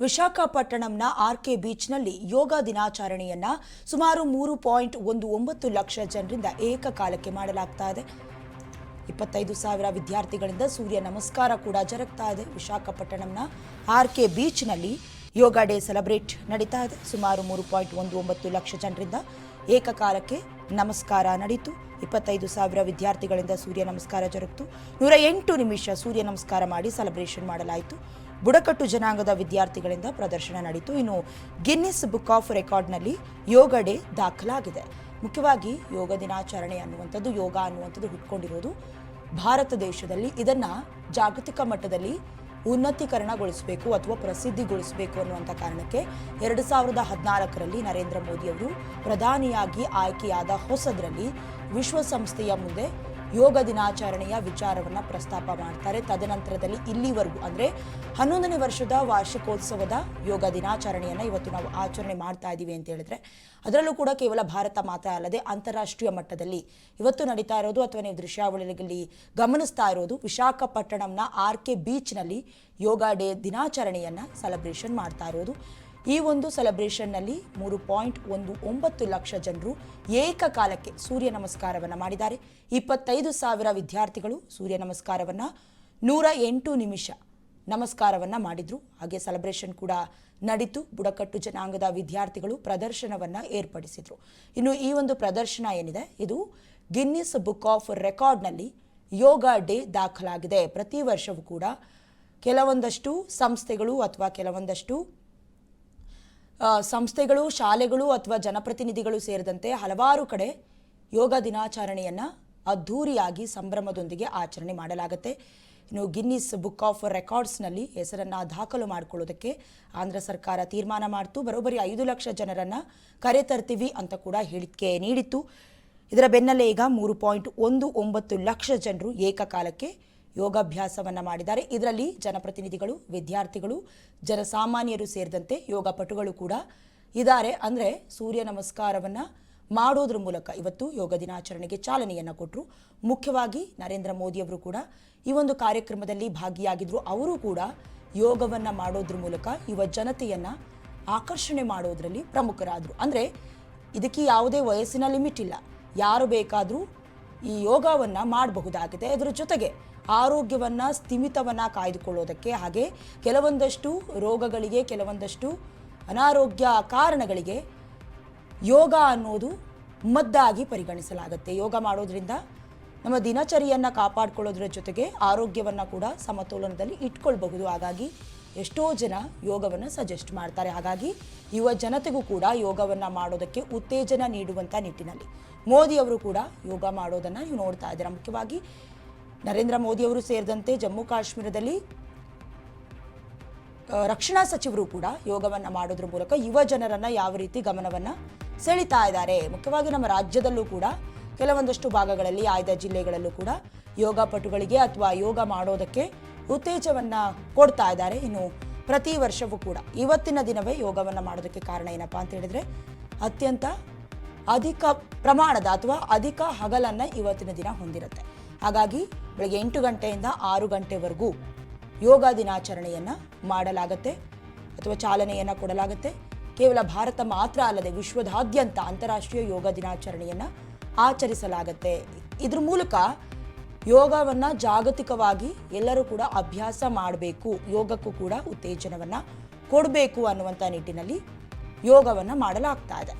ವಿಶಾಖಪಟ್ಟಣಂನ RK ಬೀಚ್ನಲ್ಲಿ ಯೋಗ ದಿನಾಚರಣೆಯನ್ನ ಸುಮಾರು 3.19 ಲಕ್ಷ ಜನರಿಂದ ಏಕಕಾಲಕ್ಕೆ ಮಾಡಲಾಗ್ತಾ ಇದೆ. 25,000 ವಿದ್ಯಾರ್ಥಿಗಳಿಂದ ಸೂರ್ಯ ನಮಸ್ಕಾರ ಕೂಡ ಜರುಗ್ತಾ ಇದೆ. ವಿಶಾಖಪಟ್ಟಣಂನ ಆರ್ಕೆ ಬೀಚ್ನಲ್ಲಿ ಯೋಗ ಡೇ ಸೆಲೆಬ್ರೇಟ್ ನಡೀತಾ ಇದೆ. ಸುಮಾರು 3.19 ಲಕ್ಷ ಜನರಿಂದ ಏಕಕಾಲಕ್ಕೆ ನಮಸ್ಕಾರ ನಡೀತು. 25,000 ವಿದ್ಯಾರ್ಥಿಗಳಿಂದ ಸೂರ್ಯ ನಮಸ್ಕಾರ ಜರುಗಿತು. 108 ನಿಮಿಷ ಸೂರ್ಯ ನಮಸ್ಕಾರ ಮಾಡಿ ಸೆಲೆಬ್ರೇಷನ್ ಮಾಡಲಾಯಿತು. ಬುಡಕಟ್ಟು ಜನಾಂಗದ ವಿದ್ಯಾರ್ಥಿಗಳಿಂದ ಪ್ರದರ್ಶನ ನಡೀತು. ಇನ್ನು ಗಿನ್ನಿಸ್ ಬುಕ್ ಆಫ್ ರೆಕಾರ್ಡ್ನಲ್ಲಿ ಯೋಗ ಡೇ ದಾಖಲಾಗಿದೆ. ಮುಖ್ಯವಾಗಿ ಯೋಗ ದಿನಾಚರಣೆ ಅನ್ನುವಂಥದ್ದು, ಯೋಗ ಅನ್ನುವಂಥದ್ದು ಹುಟ್ಕೊಂಡಿರೋದು ಭಾರತ ದೇಶದಲ್ಲಿ. ಇದನ್ನ ಜಾಗತಿಕ ಮಟ್ಟದಲ್ಲಿ ಉನ್ನತೀಕರಣಗೊಳಿಸಬೇಕು ಅಥವಾ ಪ್ರಸಿದ್ಧಿಗೊಳಿಸಬೇಕು ಅನ್ನುವಂಥ ಕಾರಣಕ್ಕೆ 2014ರಲ್ಲಿ ನರೇಂದ್ರ ಮೋದಿ ಅವರು ಪ್ರಧಾನಿಯಾಗಿ ಆಯ್ಕೆಯಾದ ಹೊಸದರಲ್ಲಿ ವಿಶ್ವಸಂಸ್ಥೆಯ ಮುಂದೆ ಯೋಗ ದಿನಾಚರಣೆಯ ವಿಚಾರವನ್ನು ಪ್ರಸ್ತಾಪ ಮಾಡ್ತಾರೆ. ತದನಂತರದಲ್ಲಿ ಇಲ್ಲಿವರೆಗೂ ಅಂದರೆ 11ನೇ ವರ್ಷದ ವಾರ್ಷಿಕೋತ್ಸವದ ಯೋಗ ದಿನಾಚರಣೆಯನ್ನು ಇವತ್ತು ನಾವು ಆಚರಣೆ ಮಾಡ್ತಾ ಇದ್ದೀವಿ ಅಂತ ಹೇಳಿದ್ರೆ, ಅದರಲ್ಲೂ ಕೂಡ ಕೇವಲ ಭಾರತ ಮಾತ್ರ ಅಲ್ಲದೆ ಅಂತಾರಾಷ್ಟ್ರೀಯ ಮಟ್ಟದಲ್ಲಿ ಇವತ್ತು ನಡೀತಾ ಇರೋದು ಅಥವಾ ನೀವು ದೃಶ್ಯಾವಳಿಗಳಲ್ಲಿ ಗಮನಿಸ್ತಾ ಇರೋದು ವಿಶಾಖಪಟ್ಟಣಂನ ಆರ್ಕೆ ಬೀಚ್ನಲ್ಲಿ ಯೋಗ ಡೇ ದಿನಾಚರಣೆಯನ್ನು ಸೆಲೆಬ್ರೇಷನ್ ಮಾಡ್ತಾ ಇರೋದು. ಈ ಒಂದು ಸೆಲೆಬ್ರೇಷನ್ನಲ್ಲಿ 3.19 ಲಕ್ಷ ಜನರು ಏಕಕಾಲಕ್ಕೆ ಸೂರ್ಯ ನಮಸ್ಕಾರವನ್ನು ಮಾಡಿದ್ದಾರೆ. 25,000 ವಿದ್ಯಾರ್ಥಿಗಳು ಸೂರ್ಯ ನಮಸ್ಕಾರವನ್ನು 108 ನಿಮಿಷ ನಮಸ್ಕಾರವನ್ನು ಮಾಡಿದ್ರು. ಹಾಗೆ ಸೆಲೆಬ್ರೇಷನ್ ಕೂಡ ನಡೀತು. ಬುಡಕಟ್ಟು ಜನಾಂಗದ ವಿದ್ಯಾರ್ಥಿಗಳು ಪ್ರದರ್ಶನವನ್ನು ಏರ್ಪಡಿಸಿದ್ರು. ಇನ್ನು ಈ ಒಂದು ಪ್ರದರ್ಶನ ಏನಿದೆ, ಇದು ಗಿನ್ನಿಸ್ ಬುಕ್ ಆಫ್ ರೆಕಾರ್ಡ್ನಲ್ಲಿ ಯೋಗ ಡೇ ದಾಖಲಾಗಿದೆ. ಪ್ರತಿ ವರ್ಷವೂ ಕೂಡ ಕೆಲವೊಂದಷ್ಟು ಸಂಸ್ಥೆಗಳು ಅಥವಾ ಕೆಲವೊಂದಷ್ಟು ಸಂಸ್ಥೆಗಳು, ಶಾಲೆಗಳು ಅಥವಾ ಜನಪ್ರತಿನಿಧಿಗಳು ಸೇರಿದಂತೆ ಹಲವಾರು ಕಡೆ ಯೋಗ ದಿನಾಚರಣೆಯನ್ನು ಅದ್ಧೂರಿಯಾಗಿ ಸಂಭ್ರಮದೊಂದಿಗೆ ಆಚರಣೆ ಮಾಡಲಾಗುತ್ತೆ. ಇನ್ನು ಗಿನ್ನಿಸ್ ಬುಕ್ ಆಫ್ ರೆಕಾರ್ಡ್ಸ್ನಲ್ಲಿ ಹೆಸರನ್ನು ದಾಖಲು ಮಾಡಿಕೊಳ್ಳೋದಕ್ಕೆ ಆಂಧ್ರ ಸರ್ಕಾರ ತೀರ್ಮಾನ ಮಾಡಿತು. ಬರೋಬ್ಬರಿ 5 ಲಕ್ಷ ಜನರನ್ನು ಕರೆತರ್ತೀವಿ ಅಂತ ಕೂಡ ಹೇಳಿಕೆ ನೀಡಿತ್ತು. ಇದರ ಬೆನ್ನಲ್ಲೇ ಈಗ 3.19 ಲಕ್ಷ ಜನರು ಏಕಕಾಲಕ್ಕೆ ಯೋಗಾಭ್ಯಾಸವನ್ನು ಮಾಡಿದ್ದಾರೆ. ಇದರಲ್ಲಿ ಜನಪ್ರತಿನಿಧಿಗಳು, ವಿದ್ಯಾರ್ಥಿಗಳು, ಜನಸಾಮಾನ್ಯರು ಸೇರಿದಂತೆ ಯೋಗಪಟುಗಳು ಕೂಡ ಇದ್ದಾರೆ. ಅಂದರೆ ಸೂರ್ಯ ನಮಸ್ಕಾರವನ್ನು ಮಾಡೋದ್ರ ಮೂಲಕ ಇವತ್ತು ಯೋಗ ದಿನಾಚರಣೆಗೆ ಚಾಲನೆಯನ್ನು ಕೊಟ್ಟರು. ಮುಖ್ಯವಾಗಿ ನರೇಂದ್ರ ಮೋದಿಯವರು ಕೂಡ ಈ ಒಂದು ಕಾರ್ಯಕ್ರಮದಲ್ಲಿ ಭಾಗಿಯಾಗಿದ್ದರು. ಅವರು ಕೂಡ ಯೋಗವನ್ನು ಮಾಡೋದ್ರ ಮೂಲಕ ಯುವ ಜನತೆಯನ್ನು ಆಕರ್ಷಣೆ ಮಾಡೋದರಲ್ಲಿ ಪ್ರಮುಖರಾದರು. ಅಂದರೆ ಇದಕ್ಕೆ ಯಾವುದೇ ವಯಸ್ಸಿನ ಲಿಮಿಟ್ ಇಲ್ಲ, ಯಾರು ಬೇಕಾದರೂ ಈ ಯೋಗವನ್ನು ಮಾಡಬಹುದಾಗಿದೆ. ಇದರ ಜೊತೆಗೆ ಆರೋಗ್ಯವನ್ನು, ಸ್ಥಿಮಿತವನ್ನು ಕಾಯ್ದುಕೊಳ್ಳೋದಕ್ಕೆ, ಹಾಗೆ ಕೆಲವೊಂದಷ್ಟು ರೋಗಗಳಿಗೆ, ಕೆಲವೊಂದಷ್ಟು ಅನಾರೋಗ್ಯ ಕಾರಣಗಳಿಗೆ ಯೋಗ ಅನ್ನೋದು ಮದ್ದಾಗಿ ಪರಿಗಣಿಸಲಾಗುತ್ತೆ. ಯೋಗ ಮಾಡೋದ್ರಿಂದ ನಮ್ಮ ದಿನಚರಿಯನ್ನು ಕಾಪಾಡಿಕೊಳ್ಳೋದ್ರ ಜೊತೆಗೆ ಆರೋಗ್ಯವನ್ನು ಕೂಡ ಸಮತೋಲನದಲ್ಲಿ ಇಟ್ಕೊಳ್ಬಹುದು. ಹಾಗಾಗಿ ಎಷ್ಟೋ ಜನ ಯೋಗವನ್ನು ಸಜೆಸ್ಟ್ ಮಾಡ್ತಾರೆ. ಹಾಗಾಗಿ ಯುವ ಜನತೆಗೂ ಕೂಡ ಯೋಗವನ್ನು ಮಾಡೋದಕ್ಕೆ ಉತ್ತೇಜನ ನೀಡುವಂಥ ನಿಟ್ಟಿನಲ್ಲಿ ಮೋದಿಯವರು ಕೂಡ ಯೋಗ ಮಾಡೋದನ್ನು ನೀವು ನೋಡ್ತಾ ಇದ್ದೀರಾ. ಮುಖ್ಯವಾಗಿ ನರೇಂದ್ರ ಮೋದಿಯವರು ಸೇರಿದಂತೆ ಜಮ್ಮು ಕಾಶ್ಮೀರದಲ್ಲಿ ರಕ್ಷಣಾ ಸಚಿವರು ಕೂಡ ಯೋಗವನ್ನು ಮಾಡೋದ್ರ ಮೂಲಕ ಯುವ ಜನರನ್ನು ಯಾವ ರೀತಿ ಗಮನವನ್ನು ಸೆಳೀತಾ ಇದ್ದಾರೆ. ಮುಖ್ಯವಾಗಿ ನಮ್ಮ ರಾಜ್ಯದಲ್ಲೂ ಕೂಡ ಕೆಲವೊಂದಷ್ಟು ಭಾಗಗಳಲ್ಲಿ, ಆಯ್ದ ಜಿಲ್ಲೆಗಳಲ್ಲೂ ಕೂಡ ಯೋಗ ಪಟುಗಳಿಗೆ ಅಥವಾ ಯೋಗ ಮಾಡೋದಕ್ಕೆ ಉತ್ತೇಜವನ್ನು ಕೊಡ್ತಾ ಇದ್ದಾರೆ. ಇನ್ನು ಪ್ರತಿ ವರ್ಷವೂ ಕೂಡ ಇವತ್ತಿನ ದಿನವೇ ಯೋಗವನ್ನು ಮಾಡೋದಕ್ಕೆ ಕಾರಣ ಏನಪ್ಪ ಅಂತ ಹೇಳಿದ್ರೆ, ಅತ್ಯಂತ ಅಧಿಕ ಪ್ರಮಾಣದ ಅಥವಾ ಅಧಿಕ ಹಗಲನ್ನು ಇವತ್ತಿನ ದಿನ ಹೊಂದಿರುತ್ತೆ. ಹಾಗಾಗಿ ಬೆಳಗ್ಗೆ 8 ಗಂಟೆಯಿಂದ 6 ಗಂಟೆವರೆಗೂ ಯೋಗ ದಿನಾಚರಣೆಯನ್ನು ಮಾಡಲಾಗುತ್ತೆ ಅಥವಾ ಚಾಲನೆಯನ್ನು ಕೊಡಲಾಗುತ್ತೆ. ಕೇವಲ ಭಾರತ ಮಾತ್ರ ಅಲ್ಲದೆ ವಿಶ್ವದಾದ್ಯಂತ ಅಂತಾರಾಷ್ಟ್ರೀಯ ಯೋಗ ದಿನಾಚರಣೆಯನ್ನು ಆಚರಿಸಲಾಗುತ್ತೆ. ಇದ್ರ ಮೂಲಕ ಯೋಗವನ್ನು ಜಾಗತಿಕವಾಗಿ ಎಲ್ಲರೂ ಕೂಡ ಅಭ್ಯಾಸ ಮಾಡಬೇಕು, ಯೋಗಕ್ಕೂ ಕೂಡ ಉತ್ತೇಜನವನ್ನು ಕೊಡಬೇಕು ಅನ್ನುವಂಥ ನಿಟ್ಟಿನಲ್ಲಿ ಯೋಗವನ್ನು ಮಾಡಲಾಗ್ತಾ ಇದೆ.